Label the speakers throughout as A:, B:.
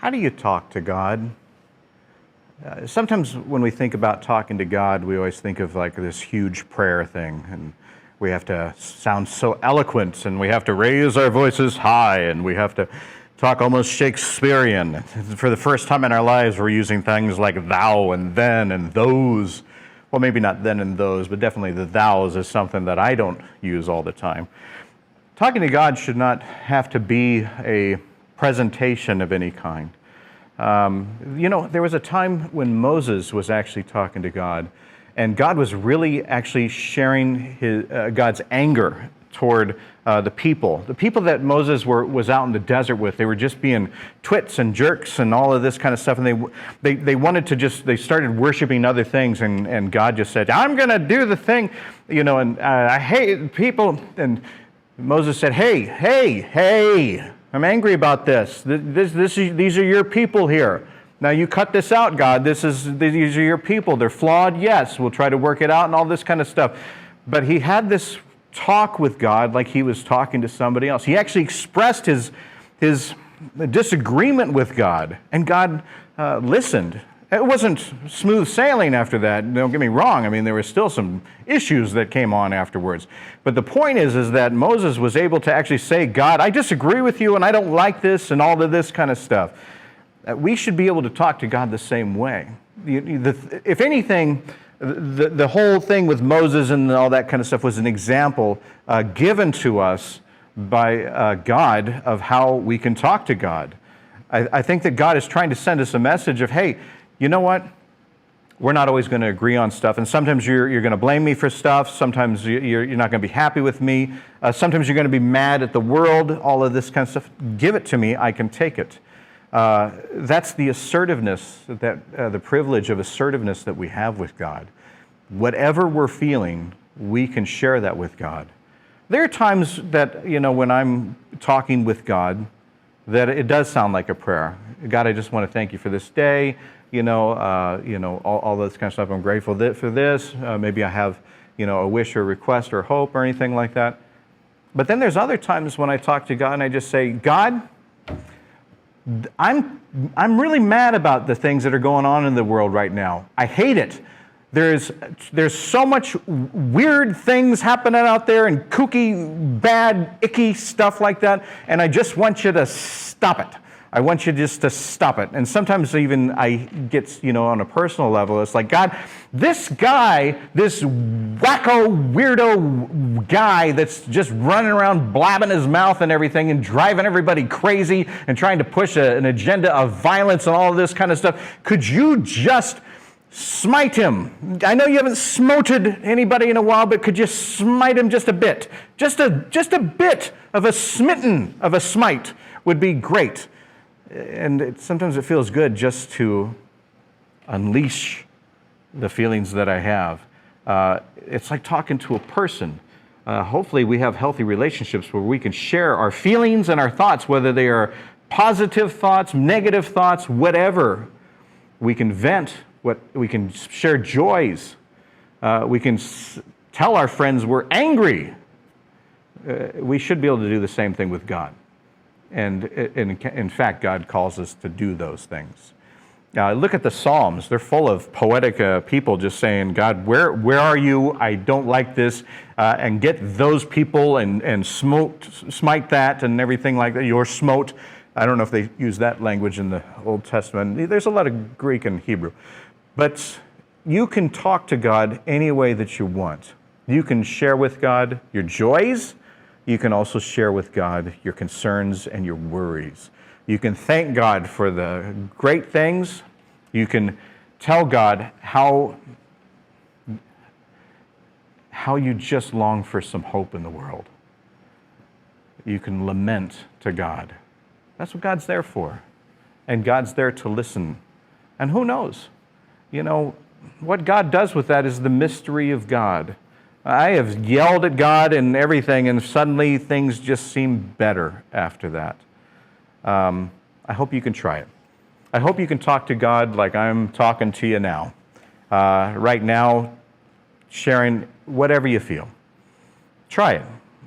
A: How do you talk to God? Sometimes when we think about talking to God, we always think of like this huge prayer thing, and we have to sound so eloquent, and we have to raise our voices high, and we have to talk almost Shakespearean. For the first time in our lives, we're using things like thou and then and those. Well, maybe not then and those, but definitely the thous is something that I don't use all the time. Talking to God should not have to be a presentation of any kind. There was a time when Moses was actually talking to God, and God was really actually sharing God's anger toward the people. The people that Moses was out in the desert with, they were just being twits and jerks and all of this kind of stuff, and they started worshiping other things, and God just said, I'm going to do the thing, and I hate people. And Moses said, hey, I'm angry about this. These are your people here. Now you cut this out, God. These are your people. They're flawed, yes. We'll try to work it out and all this kind of stuff. But he had this talk with God like he was talking to somebody else. He actually expressed his disagreement with God, and God listened. It wasn't smooth sailing after that, don't get me wrong. I mean, there were still some issues that came on afterwards. But the point is that Moses was able to actually say, God, I disagree with you, and I don't like this, and all of this kind of stuff. We should be able to talk to God the same way. If anything, the whole thing with Moses and all that kind of stuff was an example given to us by God of how we can talk to God. I think that God is trying to send us a message of, hey, you know what? We're not always going to agree on stuff, and sometimes you're going to blame me for stuff. Sometimes you're not going to be happy with me. Sometimes you're going to be mad at the world, all of this kind of stuff. Give it to me. I can take it. That's the assertiveness, the privilege of assertiveness that we have with God. Whatever we're feeling, we can share that with God. There are times that, when I'm talking with God, that it does sound like a prayer. God, I just want to thank you for this day. All this kind of stuff. I'm grateful for this. Maybe I have, a wish or request or hope or anything like that. But then there's other times when I talk to God and I just say, God, I'm really mad about the things that are going on in the world right now. I hate it. There's so much weird things happening out there and kooky, bad, icky stuff like that, and I just want you to stop it. I want you just to stop it. And sometimes even I get, on a personal level, it's like, God, this guy, this wacko, weirdo guy that's just running around blabbing his mouth and everything and driving everybody crazy and trying to push an agenda of violence and all of this kind of stuff, could you just smite him? I know you haven't smoted anybody in a while, but could you smite him just a bit? Just a bit of a smitten of a smite would be great. And sometimes it feels good just to unleash the feelings that I have. It's like talking to a person. Hopefully we have healthy relationships where we can share our feelings and our thoughts, whether they are positive thoughts, negative thoughts, whatever. We can vent, we can share joys. We can tell our friends we're angry. We should be able to do the same thing with God. And in fact, God calls us to do those things. Look at the Psalms. They're full of poetic people just saying, God, where are you? I don't like this. And get those people and smite that and everything like that. Your smote. I don't know if they use that language in the Old Testament. There's a lot of Greek and Hebrew. But you can talk to God any way that you want. You can share with God your joys. You can also share with God your concerns and your worries. You can thank God for the great things. You can tell God how you just long for some hope in the world. You can lament to God. That's what God's there for. And God's there to listen. And who knows? What God does with that is the mystery of God. I have yelled at God and everything, and suddenly things just seem better after that. I hope you can try it. I hope you can talk to God like I'm talking to you now. Right now, sharing whatever you feel. Try it.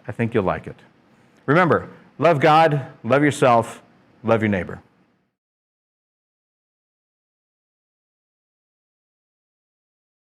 A: I think you'll like it. Remember, love God, love yourself, love your neighbor.